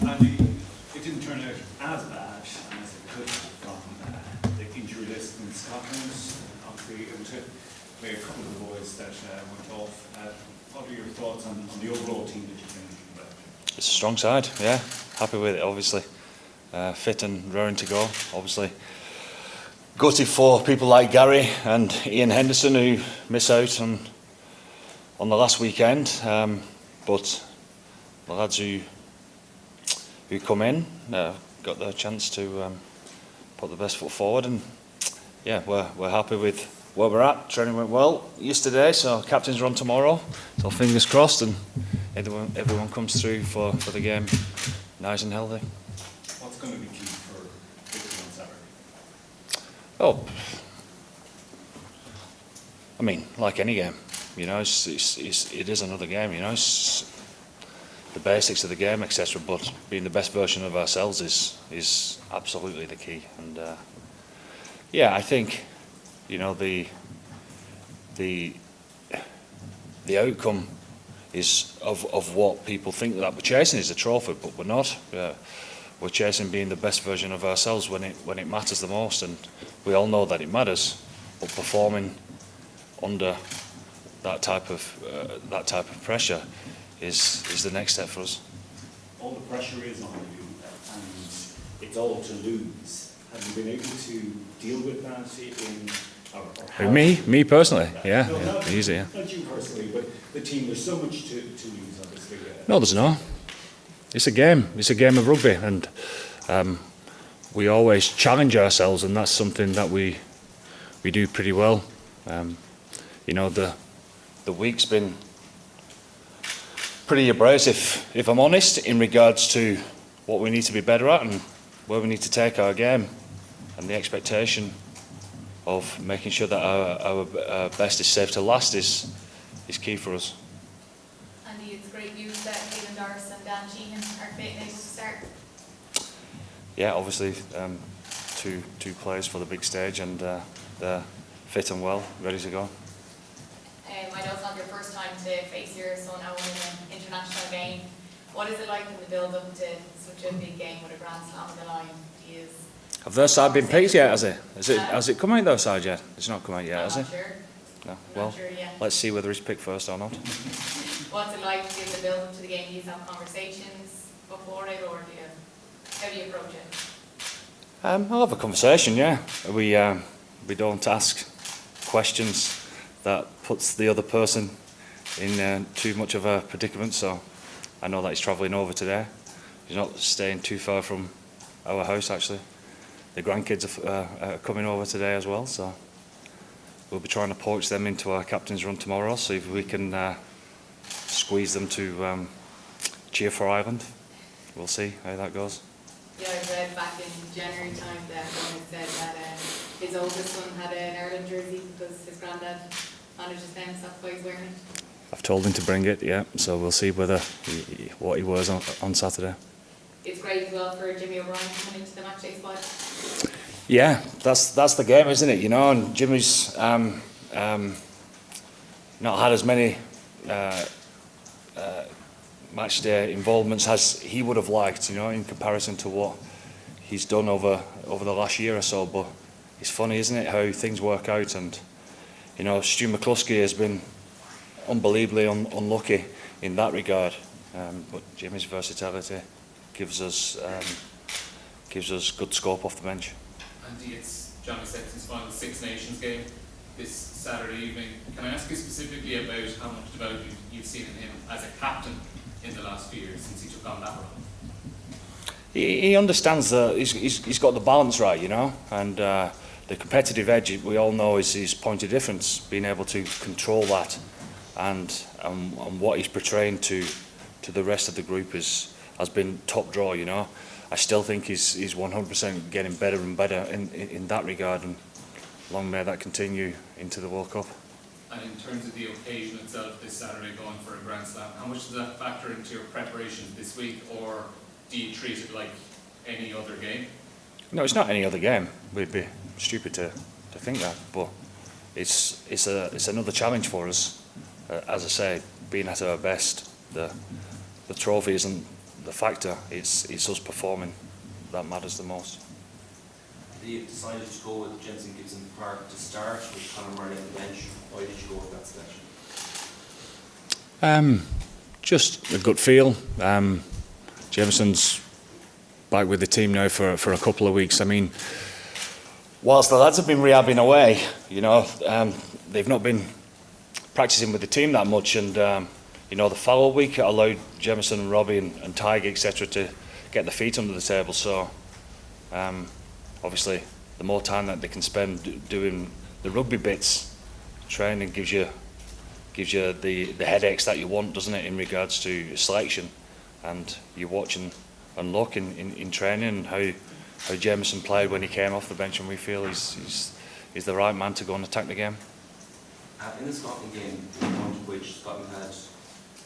And it didn't turn out as bad as it could have from the injury list in Scotland. Obviously, able to play a couple of the boys that went off. What are your thoughts on the overall team that you've been about? It's a strong side, yeah. Happy with it, obviously. Fit and raring to go, obviously. Gutted for people like Gary and Ian Henderson who miss out on the last weekend, but the lads who come in got their chance to put the best foot forward, and yeah, we're happy with where we're at. Training went well yesterday, so captains run tomorrow, so fingers crossed, and everyone comes through for the game nice and healthy. What's going to be key for victory on Saturday? Oh, I mean, like any game, you know, it is another game, you know, it's the basics of the game, etc. But being the best version of ourselves is absolutely the key. And yeah, I think, you know, the outcome is of what people think that we're chasing is a trophy, but we're not. We're chasing being the best version of ourselves when it matters the most, and we all know that it matters. But performing under that type of pressure is the next step for us. All the pressure is on you, and it's all to lose. Have you been able to deal with that Me personally, yeah, not easy. Yeah. Not you personally, but the team. There's so much to lose, obviously. No, there's not. It's a game. It's a game of rugby, and we always challenge ourselves, and that's something that we do pretty well. You know, the week's been pretty abrasive, if I'm honest, in regards to what we need to be better at and where we need to take our game, and the expectation of making sure that our best is safe to last is key for us. Andy, it's great news that Aidan Doris and Dan Sheehan are fit now to start. Yeah, obviously two players for the big stage, and they're fit and well, ready to go. I know it's not your first time to face your son Owen in an international game. What is it like in the build-up to such a big game with a Grand Slam on the line? Have their side been picked yet, has it? Has it come out their side yet? It's not come out yet, has it? Sure. No. I'm well, not sure yet. Let's see whether he's picked first or not. What's it like in the build-up to the game? Do you have conversations before it, or how do you approach it? I'll have a conversation, yeah. We don't ask questions that puts the other person in too much of a predicament, so I know that he's travelling over today. He's not staying too far from our house, actually. The grandkids are coming over today as well, so we'll be trying to poach them into our captain's run tomorrow, see if we can squeeze them to cheer for Ireland. We'll see how that goes. Yeah, I read back in January time that one had said that his oldest son had an Ireland jersey because his granddad manages them, so that's why he's wearing it. I've told him to bring it, yeah, so we'll see whether what he wears on Saturday. It's great as well for Jimmy O'Brien coming into the matchday squad. Yeah, that's the game, isn't it? You know, and Jimmy's not had as many match day involvements as he would have liked, you know, in comparison to what he's done over the last year or so. But it's funny, isn't it, how things work out. And you know, Stu McCluskey has been unbelievably unlucky in that regard. But Jimmy's versatility gives us good scope off the bench. Andy, it's Johnny Sexton's final Six Nations game this Saturday evening. Can I ask you specifically about how much development you've seen in him as a captain in the last few years since he took on that role? He understands that he's got the balance right, you know, and the competitive edge we all know is his point of difference. Being able to control that and what he's portraying to the rest of the group has been top draw, you know. I still think he's 100% getting better and better in that regard, and long may that continue into the World Cup. And in terms of the occasion itself this Saturday, going for a Grand Slam, how much does that factor into your preparations this week, or do you treat it like any other game? No, it's not any other game. We'd be stupid to think that, but it's another challenge for us. As I say, being at our best, the trophy isn't the factor. It's us performing that matters the most. You decided to go with Jensen Gibson Park to start with Conor Murray on the bench. Why did you go with that selection? Just a gut feel. Jameson's back with the team now for a couple of weeks. I mean, whilst the lads have been rehabbing away, you know, they've not been practicing with the team that much, and you know, the Farrell week allowed Jameson and Robbie and Tiger, etc., to get their feet under the table. So obviously, the more time that they can spend doing the rugby bits, training gives you the headaches that you want, doesn't it, in regards to selection. And you watch and look in training how Jameson played when he came off the bench, and we feel he's the right man to go and attack the game. In the Scotland game, the point at which Scotland had a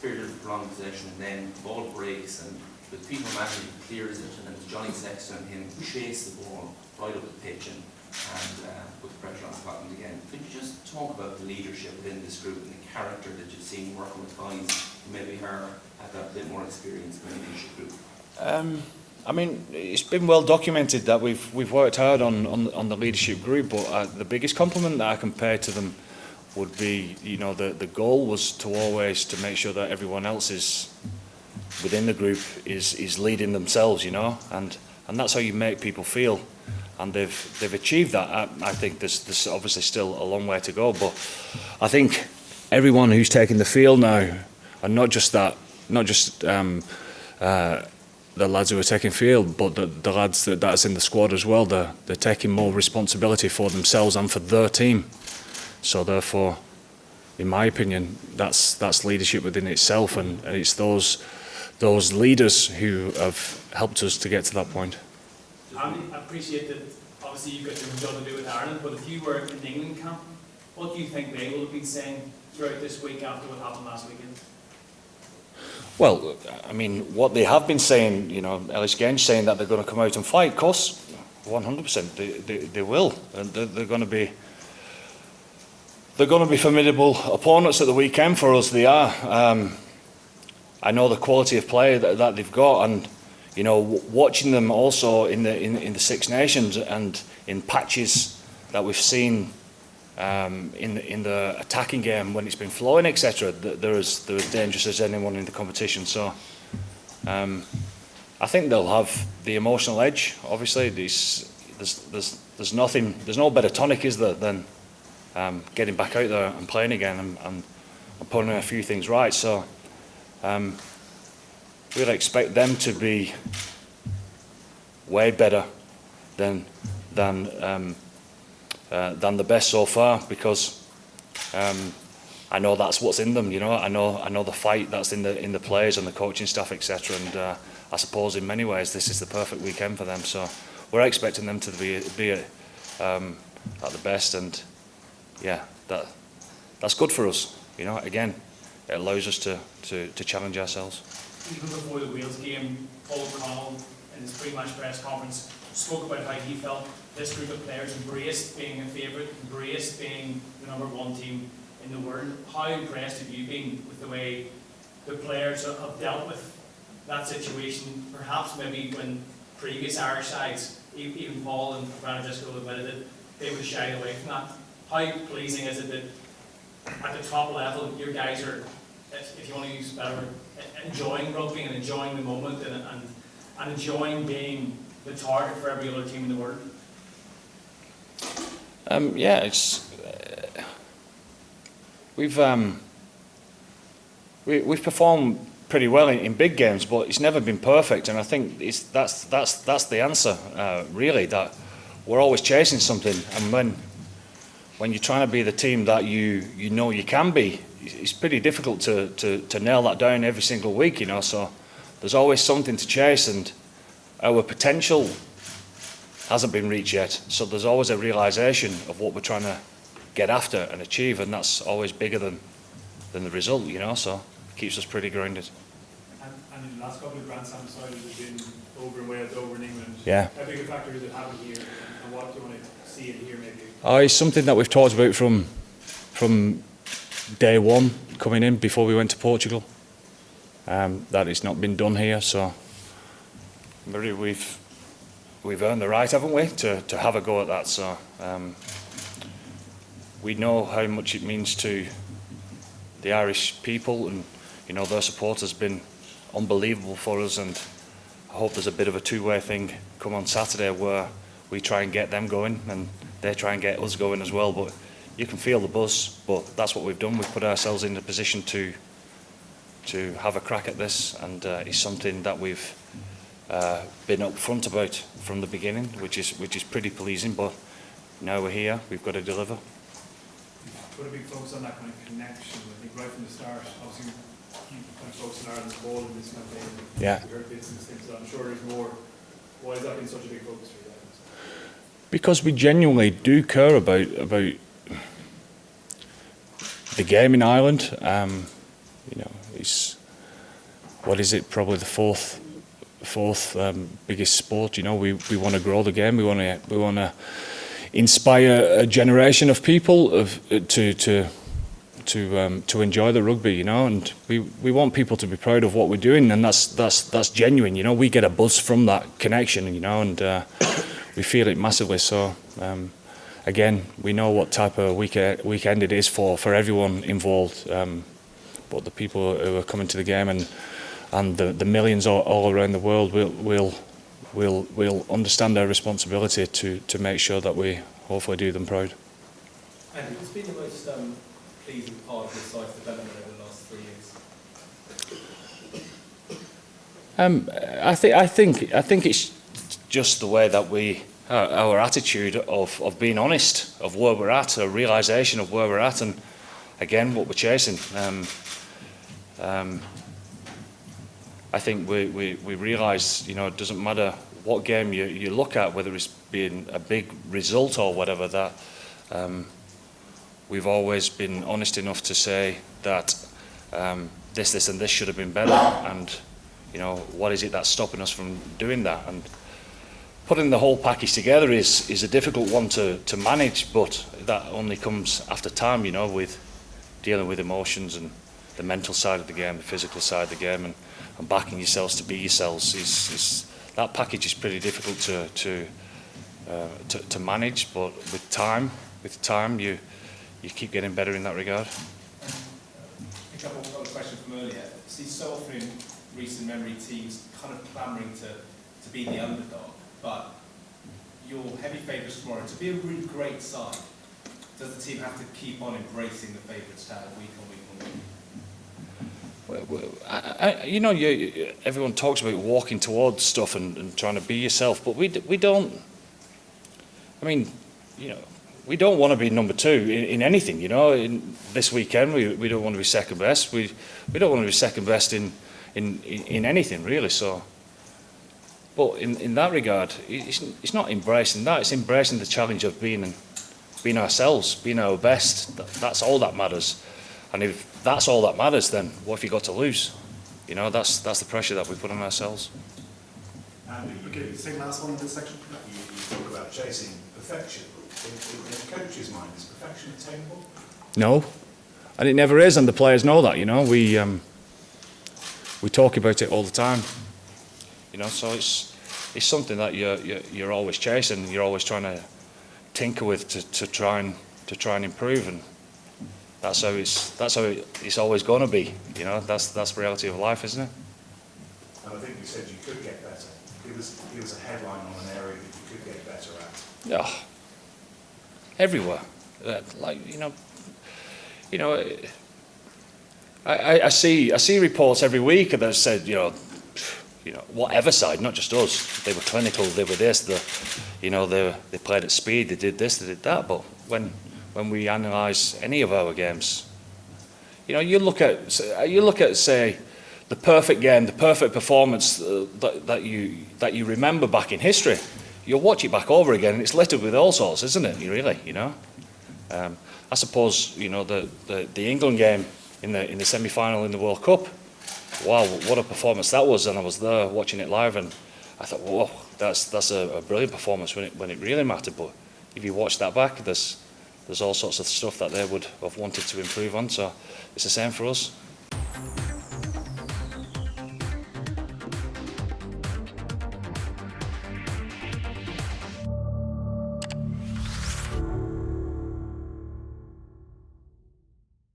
period of prolonged possession, and then ball breaks, and with Peter O'Mahony clears it, and it's Johnny Sexton and him chase the ball right up the pitch and put the pressure on Scotland again. Could you just talk about the leadership within this group and the character that you've seen working with guys who maybe have that bit more experience in the leadership group? I mean, it's been well documented that we've worked hard on the leadership group, but the biggest compliment that I can pay to them would be, you know, the goal was to always to make sure that everyone else is within the group is leading themselves, you know, and that's how you make people feel, and they've achieved that. I think there's obviously still a long way to go, but I think everyone who's taking the field now, and not just the lads who are taking field, but the lads that's in the squad as well, they're taking more responsibility for themselves and for their team. So therefore, in my opinion, that's leadership within itself, and it's those leaders who have helped us to get to that point. I appreciate that obviously you've got your job to do with Ireland, but if you were in the England camp, what do you think they will have been saying throughout this week after what happened last weekend? Well, I mean, what they have been saying, you know, Ellis Genge saying that they're going to come out and fight, of course, 100% they will, and they're going to be formidable opponents at the weekend for us. They are. I know the quality of play that they've got, and you know, watching them also in the Six Nations and in patches that we've seen in the attacking game when it's been flowing, etc. They're as dangerous as anyone in the competition. So I think they'll have the emotional edge. Obviously, there's no better tonic, is there, than getting back out there and playing again and putting a few things right. So we'd expect them to be way better than the best so far, because I know that's what's in them. You know, I know the fight that's in the players and the coaching staff, etc. And I suppose in many ways this is the perfect weekend for them. So we're expecting them to be at the best, and yeah, that's good for us. You know, again, it allows us to challenge ourselves. Even before the Wales game, Paul O'Connell in his pre-match press conference spoke about how he felt this group of players embraced being a favourite, embraced being the #1 team in the world. How impressed have you been with the way the players have dealt with that situation? Perhaps maybe when previous Irish sides, even Paul and Brandon Driscoll admitted it, they would shy away from that. How pleasing is it that at the top level, your guys are, if you want to use a better word, enjoying rugby and enjoying the moment and enjoying being the target for every other team in the world? Yeah, it's we've performed pretty well in big games, but it's never been perfect, and I think that's the answer, really. That we're always chasing something, and when you're trying to be the team that you know you can be, it's pretty difficult to nail that down every single week, you know. So there's always something to chase, and our potential hasn't been reached yet. So there's always a realisation of what we're trying to get after and achieve, and that's always bigger than the result, you know. So it keeps us pretty grounded. And in the last couple of Grand Slam decided have been over in Wales, over in England. Yeah. How big a factor is it having here, and what do you want to see it here maybe? It's something that we've talked about from day one coming in before we went to Portugal. That it's not been done here, so Murray, we've earned the right, haven't we, to have a go at that. So we know how much it means to the Irish people, and you know their support has been unbelievable for us. And I hope there's a bit of a two-way thing come on Saturday where we try and get them going and they try and get us going as well. But you can feel the buzz. But that's what we've done. We've put ourselves in a position to have a crack at this, and it's something that we've been upfront about from the beginning, which is pretty pleasing. But now we're here, we've got to deliver. Put a big focus on that kind of connection. I think right from the start, obviously, you kind of focus on Ireland's role in this campaign. Yeah. We heard bits and things, so I'm sure there's more. Why has that been such a big focus for you guys? Because we genuinely do care about the game in Ireland. You know, it's what is it? Probably the fourth biggest sport. You know, we want to grow the game. We want to inspire a generation of people to enjoy the rugby. You know, and we want people to be proud of what we're doing, and that's genuine. You know, we get a buzz from that connection. You know, and we feel it massively. So. Again, we know what type of weekend it is for everyone involved, but the people who are coming to the game and the millions all around the world will understand their responsibility to make sure that we hopefully do them proud. Andy, what's been the most pleasing part of your side's development over the last 3 years? I think it's just the way that our attitude of being honest of where we're at, a realisation of where we're at, and again what we're chasing. I think we realise, you know, it doesn't matter what game you look at, whether it's being a big result or whatever, that we've always been honest enough to say that this and this should have been better, and you know, what is it that's stopping us from doing that? And putting the whole package together is a difficult one to manage, but that only comes after time, you know, with dealing with emotions and the mental side of the game, the physical side of the game, and backing yourselves to be yourselves. That package is pretty difficult to manage, but with time, you keep getting better in that regard. Pick up on a question from earlier. See, so often in recent memory, teams kind of clamouring to be the underdog. But your heavy favourites tomorrow, to be a really great side, does the team have to keep on embracing the favourite style week on week on week? You know, everyone talks about walking towards stuff and trying to be yourself, but we don't. I mean, you know, we don't want to be number two in anything. You know, in this weekend we don't want to be second best. We don't want to be second best in anything really. So. But in that regard, it's not embracing that, it's embracing the challenge of being ourselves, being our best. That's all that matters. And if that's all that matters, then what have you got to lose? You know, that's the pressure that we put on ourselves. Okay, same last one in this section. You talk about chasing perfection. In a coach's mind, is perfection attainable? No, and it never is, and the players know that. You know, we talk about it all the time. You know, so it's something that you're always chasing. You're always trying to tinker with to try and improve, and that's how it's always going to be. You know, that's the reality of life, isn't it? And I think you said you could get better. Give us a headline on an area that you could get better at. Yeah, everywhere. Like you know, I see reports every week that said, you know, whatever side, not just us. They were clinical. They were this. They played at speed. They did this. They did that. But when we analyse any of our games, you know, you look at say the perfect game, the perfect performance that you remember back in history. You'll watch it back over again, and it's littered with all sorts, isn't it? Really, you know. I suppose, you know, the England game in the semi-final in the World Cup. Wow, what a performance that was! And I was there watching it live, and I thought, whoa, that's a brilliant performance when it really mattered. But if you watch that back, there's all sorts of stuff that they would have wanted to improve on. So it's the same for us.